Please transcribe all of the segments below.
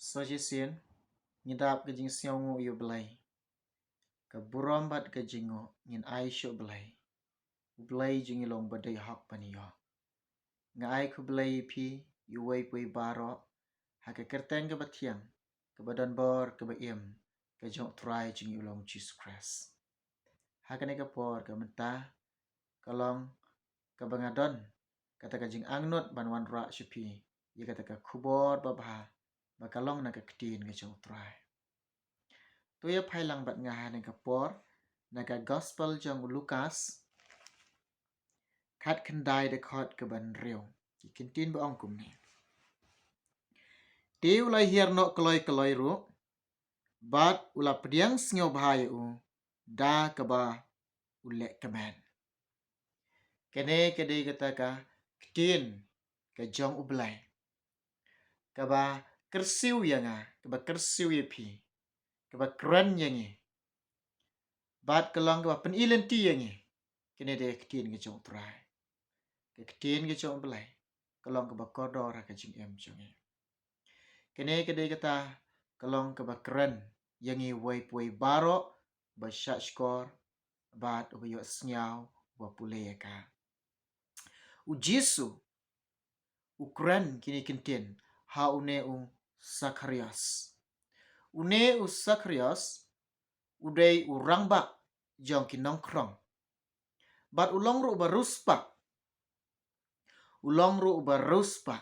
Sojisin, ngidap ke jing siangu yu belai. Ke burambat ke jingo ngin aisyo belai. Belai jing ilong badai hak paniyo. Nga ai ku belai pi yu wai pui baro. Hake kerteng ke batiang. Ke badan bor ke baim. Ke jong try jing ilong Jesus Christ. Hake ne ke por ke mentah. Kalong ke bangadon. Kata ke jing angnut banwan rak syupi. Ia kata ke kubor babha. Bakalong na ke ketin ke jong try. Tu ya phailang bat ngahan ke por. Naga gospel jong Lukas. Kat kendai de khot ke ban riu. Kintin ba ong kum ni. Ti ulai hier no keloi ru. Bat ula pediang sngyo bahai u. Da ke ba ulek kemen. Kene kede kata ka ketin ke jong ublai. Ke ba kersiu yang a. Ke ba kersiu ye pi. Ke ba keren yang e. Bat kelong ke ba penilen ti yang e. Kene de ketin ke jong trai. Ke ketin ke jong belai. Kelong ke ba kodor ke jing em jong e. Kene kede kata kelong ke ba keren yang e wai pui baro ba syak skor bat ba yo snyau ba pule ka. U Jesu ukren kini kintin ha une u Sakarias. Une u Sakarias udai urang ba jong kinong krong. Bat ulong ru ba ruspa. Ulong ru ba ruspa.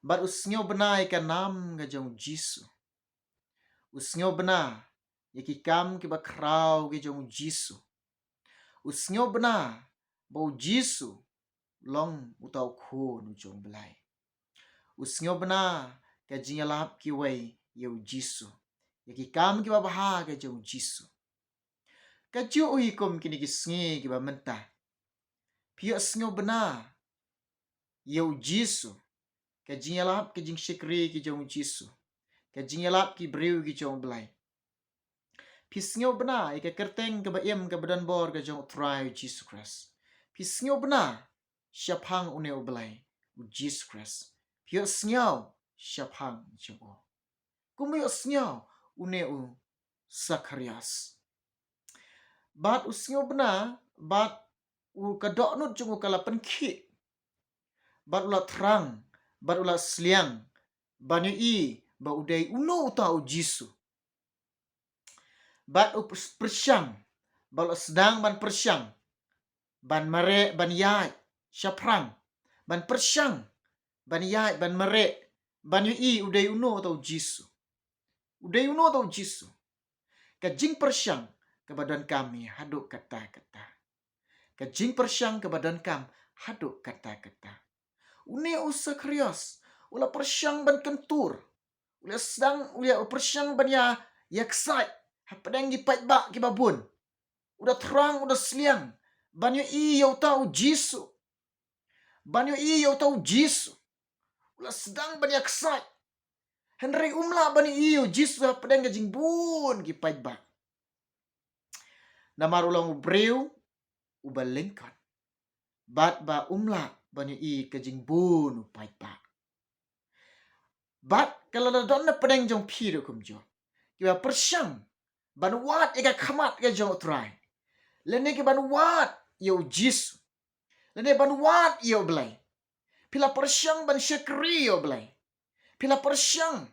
Bat usnyo benai ka nam ga jong Jesu. Usnyo bena yaki kam ki ba krau ga jong Jesu. Usnyo bena bau Jesu long utau khu nu jong belai. Usnyo bena ka jingalap ki wai yo Jesu. Yaki kam ki ba baha ga jong Jesu. Ka ju uhikum kini ki sngi ki ba mentah. Pio snyo bena yo Jesu. Ka jingalap ki jing shikri ki jong Jesu. Ka jingalap ki briu ki jong belai. Pisnyo bena ika kerteng ke baim ke badan bor ke jong try Jesus Christ. Pisnyo bena syapang une belai u Jesus Christ. Pio snyau syapang jong o. Kumyo snyau une u Sakarias. Bat usnyo bena bat u kadok nut jong kala penki. Bat ula terang, bat ula sliang, banyu i ba udai uno utau Jesu. Bat persyang, bat sedang ban persyang, ban mare ban yai syaprang, ban persyang, ban yai ban mare, ban yu i udai uno atau Jesu. Udai uno atau Jesu. Kajing persyang ke badan kami haduk kata-kata. Kajing persyang ke badan kam haduk kata-kata. Une Sakarias, ula persyang ban kentur. Ula sedang ula persyang ban ya yaksai. Padang gi pait ba ki babun. Udah terang, udah seliang. Banyo i yau tau Jesu. Banyo i yau tau Jesu. Udah sedang banyak yaksai. Henry umla banyo i yau Jesu padang gajing bun gi pait ba. Namar ulang ubreu ubalengkan. Bat ba umla banyo i gajing bun pait ba. Bat kalau dadon na padang jong piru kumjo. Kiba persyang ban wat ika kamat ke jong try. Lene ke ban wat yo Jesu. Lene ban wat yo belai. Pila persyang ban syakri yo belai. Pila persyang.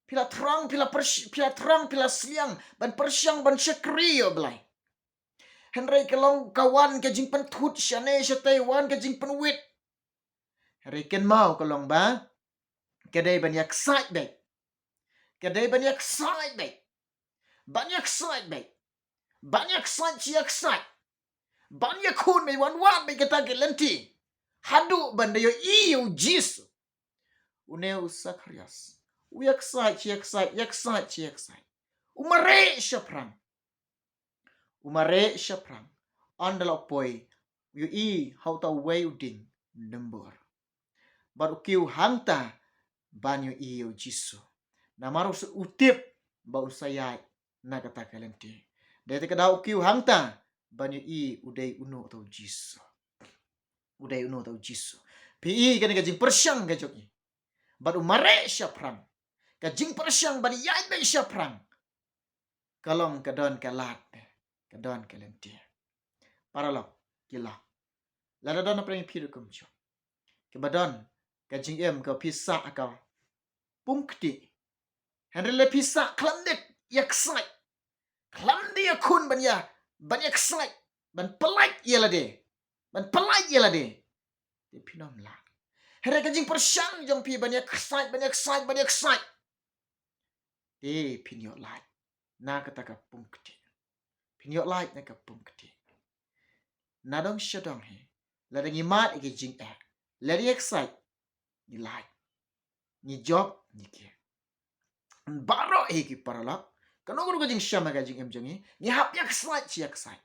Pila terang, pila seliang. Ban persyang ban syakri yo belai. Henry kelong kawan ke jing pentut syane syatay wan ke jing penwit. Henry ken mau kelong ba. Kedai ban yaksait baik. Kedai ban yaksait baik. Banyak side baik. Banyak side ciak side. Banyak kun may wan may katagil lenti. Hadu bandayo iyo Jesu. Uneo Sakarias. Uyak side ciak side. Yak side ciak side. Umare syapran. Umare syapran. Andala poi. Yu i hauta way uding nembor. Baru kiu hangta banyo iyo Jesu. Namaru utip bau sayai. Na kata kalenti. Dari kadau kiu hangta banyu i udai uno atau Jesu. Udai uno atau Jesu. Pi i kan gajing persyang gajok i. Baru mare syaprang. ka jing persyang ban yai be sya prang kalong ka don ka lat ka don ka lentia para lo kila la don na prang phiru kum chu ke badon ka jing ka pisa ka pungkti henrele pisa klamdet yak sai klamde yakun ban yak sai ban pelai yela de ban pelai yela de pinom la Hera kajing persyang jong pi banyak sai. Pinyo lai. Na kata ka pungkti. Pinyo lai na ka pungkti. Na dong syadong he. Ladang imat iki jing Lari excited. Ni lai. Ni job ni kia. Baro iki paralak. Kanong kajing syama kajing jongi. Ni hap yak sai.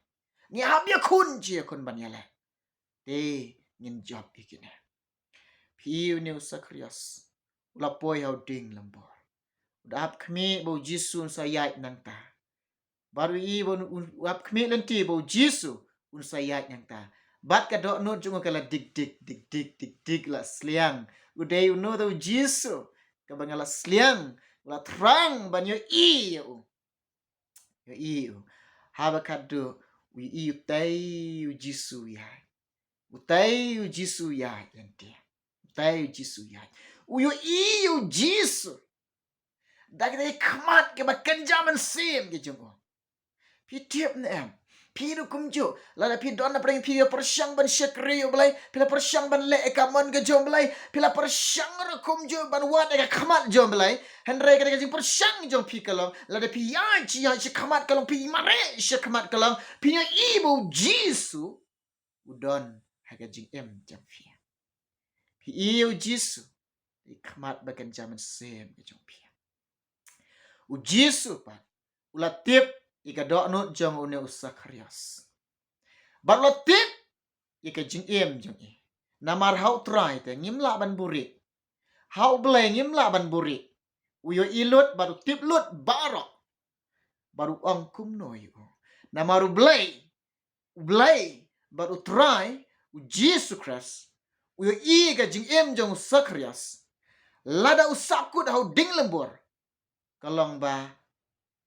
Ni hap yak kun chia kun banyala. Ngin job iki ne. Piu ni usakrias. Ulapoi hau ding lembor. Udap kami bau Jisu sayat nang ta. Baru i bau udap kami nanti bau Jisu sayat nang ta. Bat ka dok no jungo kala dik la sliang. Udai uno tau Jisu ka bangala sliang la terang banyo i yo. Yo i yo. Haba kado wi i utai Jisu ya. Utai Jisu ya nanti. Utai Jisu ya. Uyo i yo Jisu. Dagday kamat ke bakan zaman sim ke jungo. Pi tiap na em. Pi du kumjo. Lada pi don na preng pi persyang ban syakriyo belai. Pila persyang ban le ekamon ke jom belai. Pila persyang ra kumjo ban wat eka kamat jom belai. Hendrai ka jing persyang jom pi kalong. Lada pi ya si kamat kalong pi mare si kamat kalong. Pi nya ibu Jisu udon haga jing em jam pi. Pi iyo Jisu kamat bakan zaman sim ke jom pi. Jisu pa ulatip ika dok not jong une usakrias. Bar latip ika jing jong i. Namar hau try te ngimla ban buri. Hau blay ngimla ban buri. Uyo ilut baru tip lut barok. Baru angkum no yu. Namaru blay baru try Jisu Christ. Uyo ika jing jong usakrias. Lada usakut hau ding lembur. Kalong ba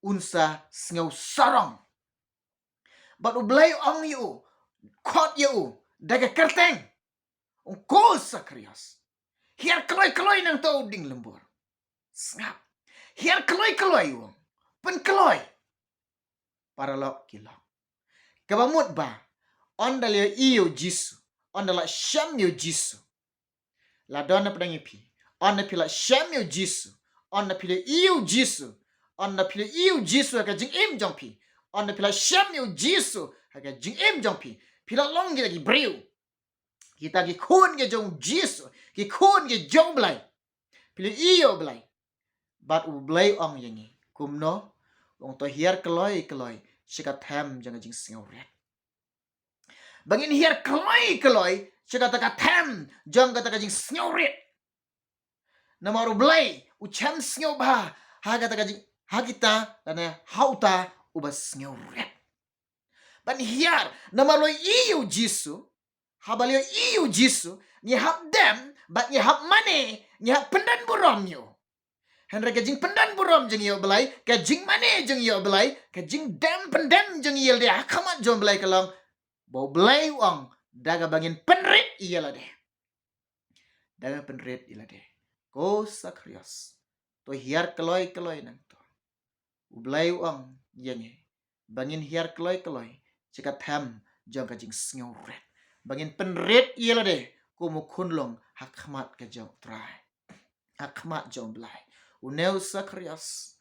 unsa sngaw sarong. But ublay ang yu. Kot yu. Daga kerteng. Ungkol sa krias. Hiar kloy ng tao ding lembur. Snap. Hiar kloy yu. Pen kloy. Para lo kilo. Kabamut ba. Onda liyo iyo Jisu. Onda la syam yu Jisu. La dona pedang ipi. Onda pila syam yu Jisu. Onda pila iyo Jisu. Onda pila iyo Jisu haka jing jong pi. Onda pila syam yu Jisu haka jing jong pi. Pila long kita ki briu. Kita ki kun ke jong Jisu. Ki kun ke jong belai. Pila iyo belai. Bat u belai ong yangi. Kumno. Ong to hiar keloi. Sika tem jang jing singaw red. Bangin hiar keloi. Sika taka tem jang taka jing singaw red. Namaru belai. Ucham singaw bah. Haga taka jing. Hagita dan hauta ubas ngeuret. Ban hiar namalo iyo Jisu. Habalio iyo Jisu. Ni hap dem. Bat ni hap mane. Ni hap pendan burom yo. Henry kajing pendan burom jeng yo belai. Kajing mane jeng yo belai. Kajing dem pendem jeng yo dia. Hakamat jom belai kalong. Bau belai uang. Daga bangin penrit iya lah deh. Daga penrit iya lah deh. Ko sakrios. To hiar keloi nang to. Ublay uang yangi. Bangin hiar keloi. Cika tem jong kajing sngoret. Bangin penrit iya lah deh. Kumukunlong hakmat ka jong try. Hakmat jong blay. Uneu sakrias.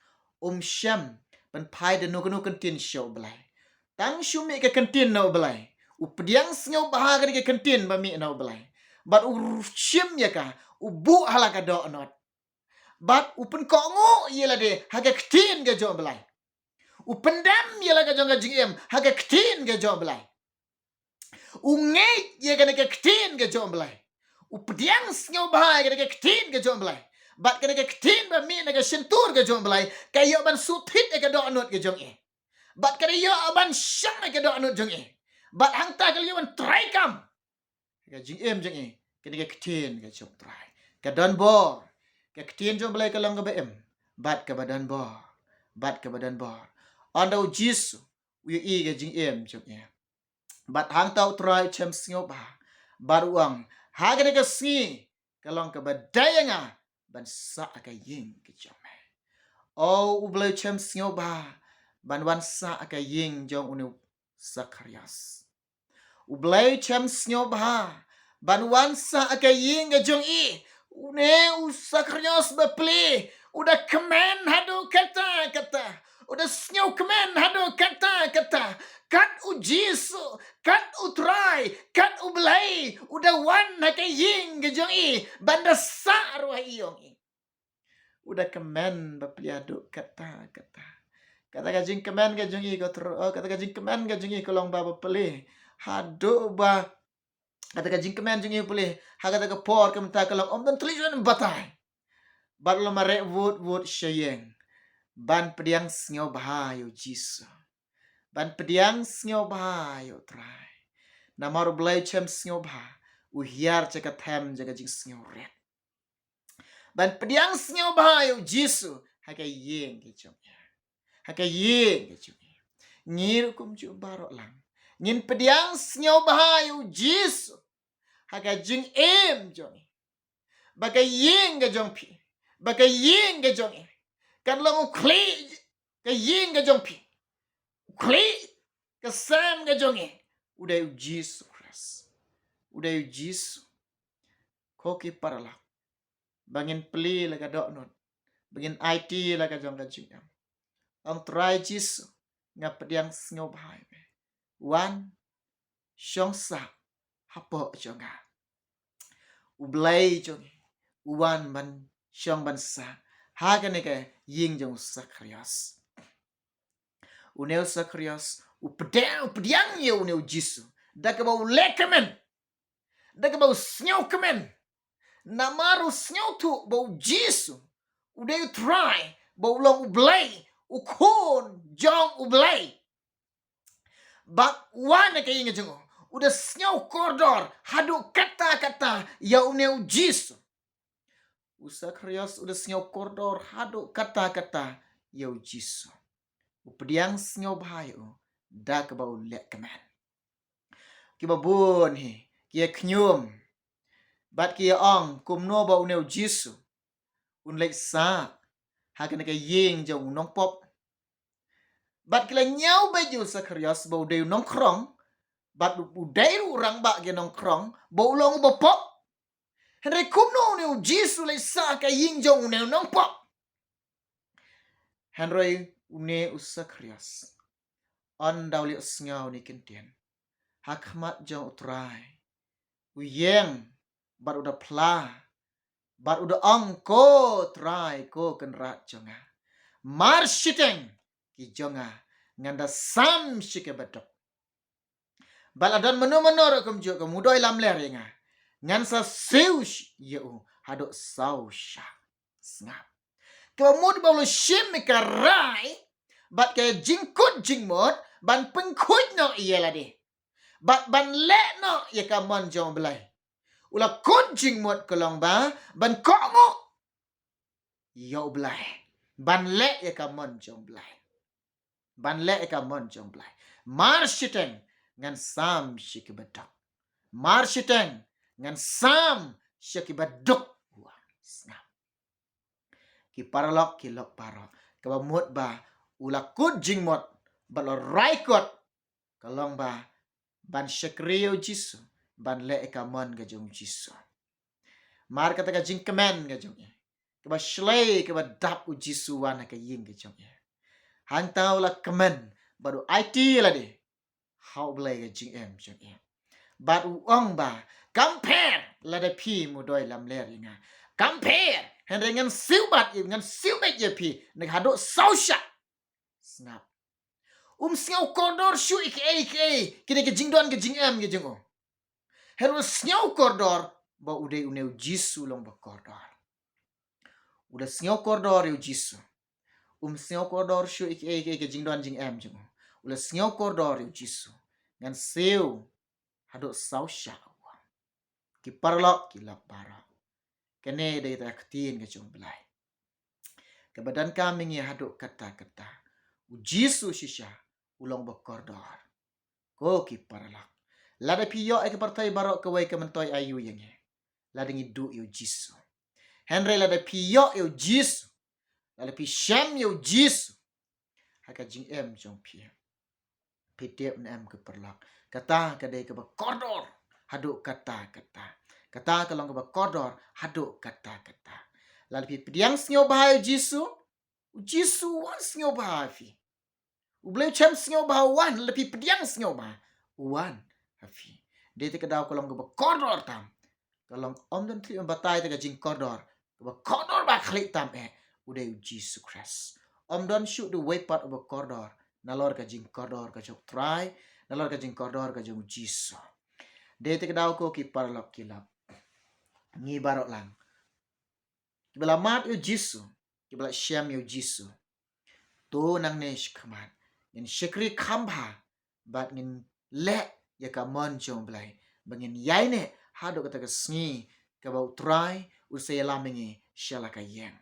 Syam. Penpai dan nukan tin show blay. Tang syumi ke kentin na blay. Upediang sngaw bahaga ke kentin bami na blay. But syim ya ka. Ubu halaka do not. But upen kongo yela de haga ktin ga jom belai. Upen dam yela ga jong ga jingem haga ktin ga jom belai. Ungeit ye ga ga ktin ga jom belai. Upediang sngaw bahai ga ktin ga jom belai. But ga ktin ba mi na ga sentur ga jom belai. Kayo ban sutit ga do anot ga jong e. But kada yo ban syang ga do anot jong e. But hang ta ga yo ban try kam. Ga jingem jong e. Ga ktin ga jom try. Ga don bor. Ka ketien jom belai kalang ka BM. bat ka badan bor ando jisu wi i ga jing em chok ya bat hang tau trai chem sngo ba bar uang ha ga ga si kalong ka badayanga ban sa ka ying ke chom o uble chem sngo ba ban wan sa ka ying jong unu Zakarias uble chem sngo ba ban wan sa ka ying ga jong i une Zakarias ba ple udah kemen hadu kata udah snyo kemen hadu kata kat u jisu kat u try kat u belai udah wan hake ying gejong i banda sa ruah iyong i udah kemen bapliado kata gajing kemen gajong i kata gajing kemen gajong i kolong baba pele hadu ba kata gajing kemen jong i pele haga ka por kemta kolong om dan tulisan batai barlo mare wud shayeng ban pediang snyo bahayo jisu ban pediang snyo bahayo trai namar blai chem snyo ba uhiar caka them jaga jing snyo ret ban pediang snyo bahayo jisu haka yeng ke chom haka yeng ke chom ngir kum ju barok lang ngin pediang snyo bahayo jisu haka jing em jong baga yeng ga jong pi baga yeng ga jong kan long kli ka yeng ga jong pi kli ka sam ga jong udah jisu Christ udah jisu koki paralak bangin peli laga dok not bangin IT laga jong ga jing ang try jisu ngap diang sngo bahai wan shong sa hapo jonga ublai jong wan ban shong ban sa haga ne ka ying jong Zakarias uneu Zakarias upediang ye uneu jisu daga bau lekemen daga bau snyo kemen namaru snyo tu bau jisu udeu try bau long ublai ukon jong ublai bak wana ka ying jong udah snyo koridor hadu kata ya uneu jisu Zakarias udah snyo koridor hadu kata ya jisu upediang snyo bahayo da ka bau lekemen kiba bun hi kia knyum bat kia ong kum no ba uneu jisu un lek sa ha kana ka yeng jong nong pop bat kila nyau ba ju Zakarias ba udeu nong krong bat udeu rang ba ge nong krong ba ulong ba pop henre kum no uneu jisu lek sa ka yeng jong uneu nong pop henre une Zakarias on dawli usngau ni kentien hakmat jong utrai uyeng bar udah pla bar udah angko trai ko kenrat jonga mar shiteng ki jonga nganda sam shike badok baladan meno kum jo kum udoi lam ler yenga ngan sa seush yeu hadok sau sha snap kemud bawlo shim karai bat ke jingkut jingmot ban pengkut no iela de bat ban le no ye ka mon jong belai ula kun jingmot kolong ba ban kongo yo belai ban le ye ka mon jong belai ban le ye ka mon jong belai mar shiteng ngan sam shikibadok mar shiteng ngan sam shikibadok wa snap ki paralok ki lok parok ka mut ba ula kut jingmot balo raikot kalong ba ban shakriyo jisu ban le ka mon ga jong jisu mar kata ka jing kemen ga jong ka ba shlei ka ba dap u jisu wan ka ying ga jong hang tau la kemen baru IT la de how blai ga jing em jong bat u ong ba compare la de pi mu doi lam ler inga compare hen dengan siubat ngan siubet ye pi nek hado sausha snap snau koridor shu ik kini ke jingdon ke jingam ke jengo hero snau koridor ba ude uneu jisu long ba koridor udah snau koridor yu jisu snau koridor shu ik ke jingdon jingam jengo udah snau koridor yu jisu ngan seu hado sausha ki parlok ki lak para kene de ta ktin ke jong blai Kebadan kami ngi haduk kata-kata. Jisu shisha ulong bekordor. Ko ki paralak. Lada piyo ay kepartay barok kaway kementoy ayu yang lada ngi du yo Jisu. Henry lada piyo yo Jisu. Lada pi syam yo Jisu. Haka jing em jong pi. Pitiap na em keperlak. Kata kadai ke bekordor. Haduk kata-kata. Kata kalong ke bekordor. Haduk kata-kata. Lada pi pediang snyo bahaya Jisu. Jisu wan snyo bahaya. Ublay chem snyo bahaya wan. Lada pi pediang snyo bahaya. Wan. Hafi. Dia te kedau kalong ke bekordor tam. Kalong om dan tri batai te jing kordor. Ke bekordor ba klik tam uday Jisu Christ. Om don shoot the way part of bekordor. Nalor ka jing kordor ka jok try. Nalor ka jing kordor ka jong Jisu. Dia te kedau ko ki parlok kilap. Ngi barok lang. Kibala mat yo Jisu. Kibala syam yo Jisu. To nang nesh kamat. Ngin syekri kamba. Bat ngin lek ya ka mon jong blay bangin yai ne hado kata kesngi ka bau try usai lamingi shala ka yeng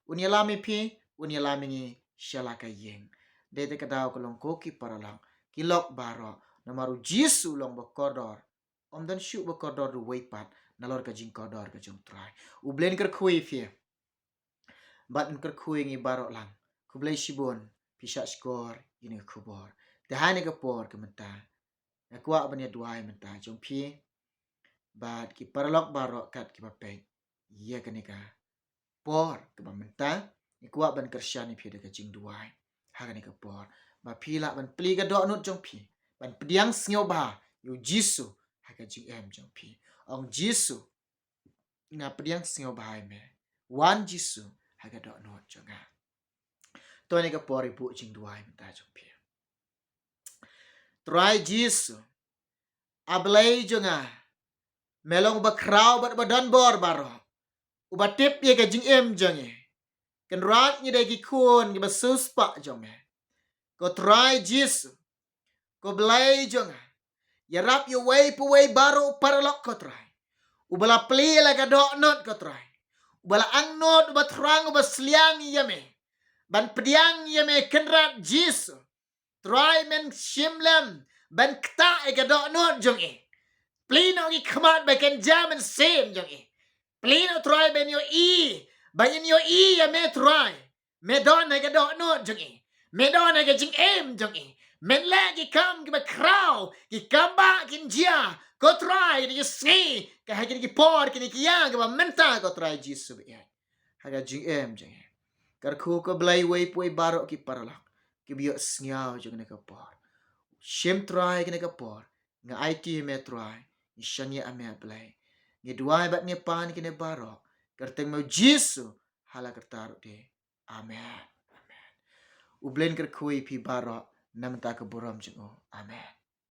unya lami pi unya lamingi shala ka yeng de te kadau kolong koki paralang kilok baro namaru Jisu long bekordor om dan shu bekordor du weipat nalor ka jing kodor ka jong try u blen ker kui fi bat ker kui ngi baro lang ku blay shibon pisha skor ini kubor de hane ka por kementa Nakwa banya duai menta jong pi bat ki parlok barok kat ki papek ye kanika por ke menta nakwa ban kersyani pi de jing duai ha kanika por ba pi la ban pli ga do nut jong pi ban pediang snyo ba yo Jisu ha ka jing em jong pi ong Jisu na pediang snyo ba me wan Jisu ha ka do nut jong a to ni ka por ibu jing duai menta jong pi try Jisu ablay jonga melong bakraw bat badan bor baro ubatip ye ka jing em jonge kan rat ni de ki kun ki basus pa jonge ko try Jisu ko blay jonga ya rap yo way pu way baro paralok ko try ubala pli la ka do not ko try ubala ang not batrang basliang yame ban pediang yame kenrat Jisu try men shimlem ban kta e ka do not jonge Plino gi kamat baken jam and same jong Plino try ben yo bayin yo ya me try. Me don na ga do no jong Me don na ga jing em jong Men lagi kam gi ba kraw gi kamba kin jia ko try gi sni ka ha gi por ki ya ga ba menta ko try Jisu be. Ha ga jing em jong Kar ku ko blai way poi baro ki paralak. Ki biyo sngyaw jong ne ka por. Shim try ki ne ka por. Nga IT me try. Ishanya ame ablay. Ngi duai bat ngi pan kine baro. Kerteng mau Jisu hala kertaru de. Amen. Amen. Ublen kerkui pi baro nam ta keburam jengo. Amen.